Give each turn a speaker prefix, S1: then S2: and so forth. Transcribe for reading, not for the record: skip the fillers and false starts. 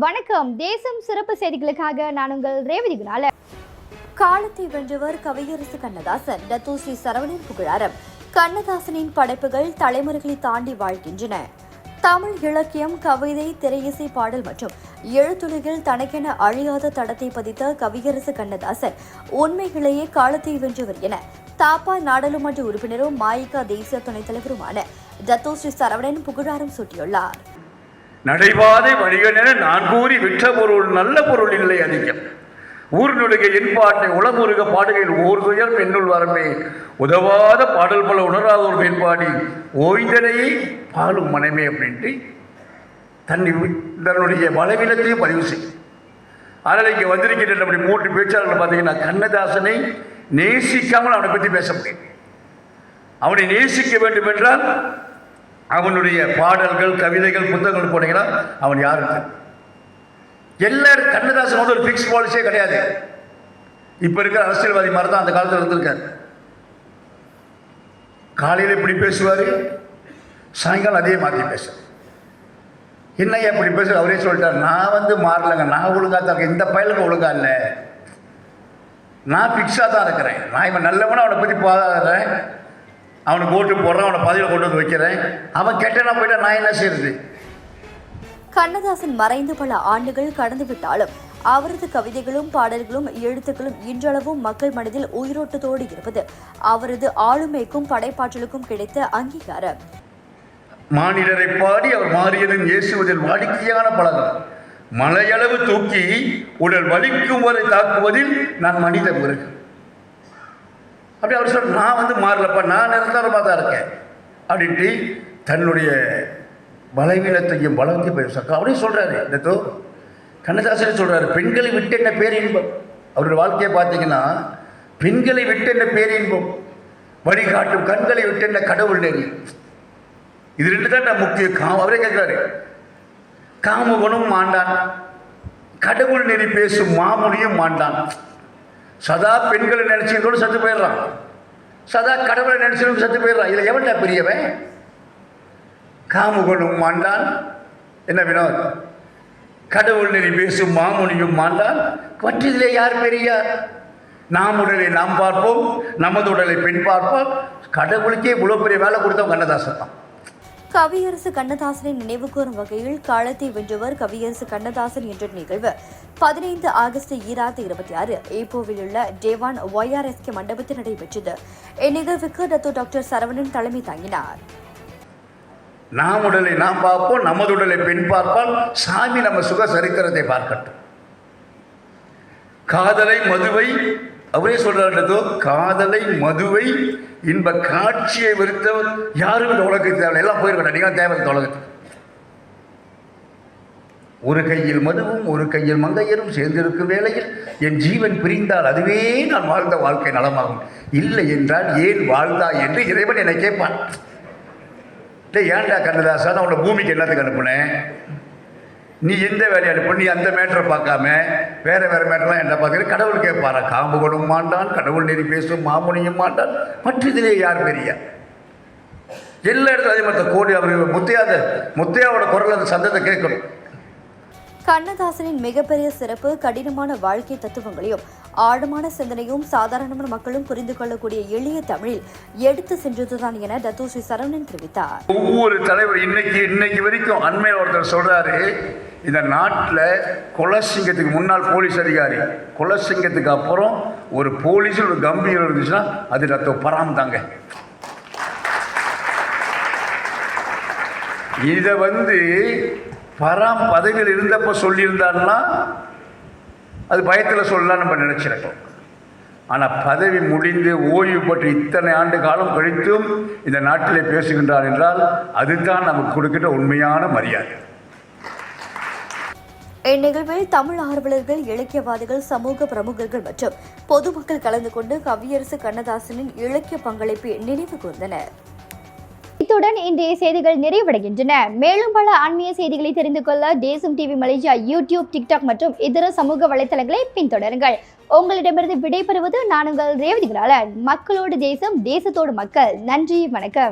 S1: வணக்கம். தேசம் சிறப்பு செய்திகளுக்காக நான் உங்கள் ரேவதி குணால.
S2: காலத்தை வென்றவர் கவியரசு கண்ணதாசன். டத்தோஸ்ரீ சரவணன் புகழாரம். கண்ணதாசனின் படைப்புகள் தலைமுறைகளை தாண்டி வாழ்கின்றன. தமிழ் இலக்கியம், கவிதை, திரையிசை, பாடல் மற்றும் எழுத்துலகில் தனக்கென அழியாத தடத்தை பதித்த கவியரசு கண்ணதாசன் உண்மைகளையே காலத்தை வென்றவர் என தாப்பா நாடாளுமன்ற உறுப்பினரும் மாயிகா தேசிய துணைத் தலைவருமான டத்தோஸ்ரீ சரவணன் புகழாரம் சூட்டியுள்ளார்.
S3: நடைபாதை வணிகனென நான் கூறி விற்ற பொருள் நல்ல பொருள் இல்லை அதிகம். ஊர்நுடுக என்பாட்டை உளமுருக பாடுகையில் ஓர் துயர் என்னுள் வரமே உதவாத பாடல் போல உணராத ஒரு மேற்பாடி ஓய்ந்தனையே பாலும் மனமே அப்படின்ட்டு தன்னுடைய பலவீனத்தையும் பதிவு செய்யும். அதனால் இங்கே வந்திருக்கின்ற நம்முடைய 3 பேச்சாளர்கள் பார்த்தீங்கன்னா கண்ணதாசனை நேசிக்காமல் அவனை பற்றி பேச முடியும். அவனை நேசிக்க வேண்டும் என்றால் அவனுடைய பாடல்கள், கவிதைகள், புத்தகங்கள் போனீங்கன்னா அவன் யாருக்கு எல்லாரும் கண்ணதாசன் ஒரு ஃபிக்ஸ் பாலிசியே கிடையாது. இப்போ இருக்கிற அரசியல்வாதி மாதிரி தான் அந்த காலத்தில் இருந்திருக்காரு. காலையில் இப்படி பேசுவார், சாயங்காலம் அதே மாற்றி பேசுவார். என்னையா இப்படி பேசுகிற அவரே சொல்லிட்டார், நான் மாறலைங்க, நான் ஒழுங்காக தான் இருக்கேன், இந்த பயலுக்கு ஒழுங்கா இல்லை, நான் ஃபிக்ஸாக தான் இருக்கிறேன், நான் இவன் நல்லவனா அவனை பற்றி பாதுறேன், அவனுக்கு ஓட்டு போடுறான், அவனை பதவியில் கொண்டு வந்து வைக்கிறேன், அவன் கெட்டனா போயிட்டா நான் என்ன செய்யறது?
S2: கண்ணதாசன் மறைந்து பல ஆண்டுகள் கடந்துவிட்டாலும் அவரது கவிதைகளும் பாடல்களும் எழுத்துக்களும் இன்றளவும் மக்கள் மனதில் உயிரோட்டத்தோடு இருப்பது அவரது ஆளுமைக்கும் படைப்பாற்றலுக்கும் கிடைத்த அங்கீகாரம்.
S3: மானிடரை பாடி அவர் மாறியதும் ஏசுவதில் வாடிக்கையான பழகம். மலையளவு தூக்கி உடல் வலிக்கும் வரை தாக்குவதில் நான் மனித பிறகு. அப்படி அவர் சொல்ற, நான் மாறலப்பா, நான் நிரந்தரமாக தான் இருக்கேன் அப்படின்ட்டு தன்னுடைய பலவீனத்தையும் பலத்தையும் பேசுறாரு. அப்படியே சொல்கிறாரு. இந்த கண்ணதாசன் சொல்கிறாரு, பெண்களை விட்டு என்ன பேரின்பம். அவருடைய வாழ்க்கையை பார்த்தீங்கன்னா பெண்களை விட்டு என்ன பேரின்பம், வழிகாட்டும் கண்களை விட்டு என்ன கடவுள் நெறி. இது 2 தான் முக்கிய. அவரே கேட்குறாரு, காமுகனும் மாண்டான், கடவுள் நெறி பேசும் மாமுனியும் மாண்டான். சதா பெண்களை நினைச்சுக்கோடு செத்து போயிடுறான், சதா கடவுளை நினைச்சுக்கோடு செத்து போயிடுறான். இதில் எவன்டா பெரியவன்? காமுகனும் மாண்டான், என்ன வினோத், கடவுள் நெறி பேசும் மாமுனியும் மாண்டான், பற்றிதிலே யார் பெரியார்? நாம் உடலை நாம் பார்ப்போம், நமது உடலை பெண் பார்ப்போம். கடவுளுக்கே இவ்வளோ பெரிய வேலை கொடுத்தவங்க கண்ணதாசன் தான்.
S2: கவியரசு கண்ணதாசனை நினைவு கூறும் வகையில் காலத்தை வென்றவர் கவியரசு கண்ணதாசன் என்ற நிகழ்வு 15 ஆகஸ்ட் 2026 ஈப்போவில் உள்ள டேவான் YRSK மண்டபத்தில் நடைபெற்றது. இந்நிகழ்வுக்கு டாக்டர் சரவணன் தலைமை தாங்கினார்.
S3: நாம் உடலை நாம் பார்ப்போம், நமது உடலை பெண் பார்ப்பால், சாமி நம்ம சுக சரித்திரத்தை பார்க்கட்டும். காதலை மதுவை அவரே சொல்றாரு, காதலை மதுவை இன்ப காட்சியை வெறுத்தவர் யாரும் இந்த உலகத்துக்கு தேவை, எல்லாம் போயிருக்கணும், நீங்கள் தேவை இந்த உலகத்துக்கு. ஒரு கையில் மதுவும் ஒரு கையில் மங்கையரும் சேர்ந்திருக்கும் வேளையில் என் ஜீவன் பிரிந்தால் அதுவே நான் வாழ்ந்த வாழ்க்கை நலமாகும், இல்லை என்றால் ஏன் வாழ்ந்தா என்று இறைவன் என்னை கேட்பான். ஏன்டா கண்ணதாசன் அவனை பூமிக்கு என்னத்துக்கு அனுப்புனேன்? நீ எந்த வேலையை அனுப்பு, நீ அந்த மேட்டரை பார்க்காம வேறு மேட்டர்லாம் என்ன பார்க்குற? கடவுள் கேட்பாரா? காம்புகனும் மாண்டான், கடவுள் நெறி பேசும் மாமுனியும் மாண்டான், மற்றதிலே யார் பெரியா? எல்லா இடத்துல அதே மாதிரி கோடி அவர் முத்தையாவோட குரல் அந்த சந்தத்தை கேட்கணும்.
S2: கண்ணதாசனின் மிகப்பெரிய சிறப்பு கடினமான வாழ்க்கை தத்துவங்களையும் ஆழமான சிந்தனையும் சாதாரண மக்களும் புரிந்து கொள்ளக்கூடிய எளிய தமிழில் எடுத்து சென்றதுதான் என டத்தோஸ்ரீ சரவணன் தெரிவித்தார்.
S3: ஒவ்வொரு தலைவர் இன்னைக்கு வரைக்கும் அண்மையில் ஒருத்தர் சொல்றாரு, இந்த நாட்டில் கொலசிங்கத்துக்கு முன்னாள் போலீஸ் அதிகாரி, கொலசிங்கத்துக்கு அப்புறம் ஒரு போலீஸில் ஒரு கம்பீரம் இருந்துச்சுன்னா அது ரத்த பராம் தாங்க. இதை பராம் பதவியில் இருந்தப்போ சொல்லியிருந்தாருன்னா அது பயத்தில் சொல்லலாம் நம்ம நினச்சிருக்கோம். ஆனால் பதவி முடிந்து ஓய்வு பற்றி இத்தனை ஆண்டு காலம் கழித்தும் இந்த நாட்டிலே பேசுகின்றார் என்றால் அதுதான் நமக்கு கொடுக்கின்ற உண்மையான மரியாதை.
S2: இந்நிகழ்வில் தமிழ் ஆர்வலர்கள், இலக்கியவாதிகள், சமூக பிரமுகர்கள் மற்றும் பொதுமக்கள் கலந்து கொண்டு கவியரசு கண்ணதாசனின் இலக்கிய பங்களிப்பை நினைவு கூர்ந்தனர்.
S1: இத்துடன் இன்றைய செய்திகள் நிறைவடைகின்றன. மேலும் பல ஆன்மீக செய்திகளை தெரிந்து கொள்ள தேசம் டிவி மலேசியா யூடியூப், டிக்டாக் மற்றும் இதர சமூக வலைத்தளங்களை பின்தொடருங்கள். உங்களிடமிருந்து விடைபெறுவது நான் உங்கள் ரேவதி குணாலன். மக்களோடு தேசம், தேசத்தோடு மக்கள். நன்றி, வணக்கம்.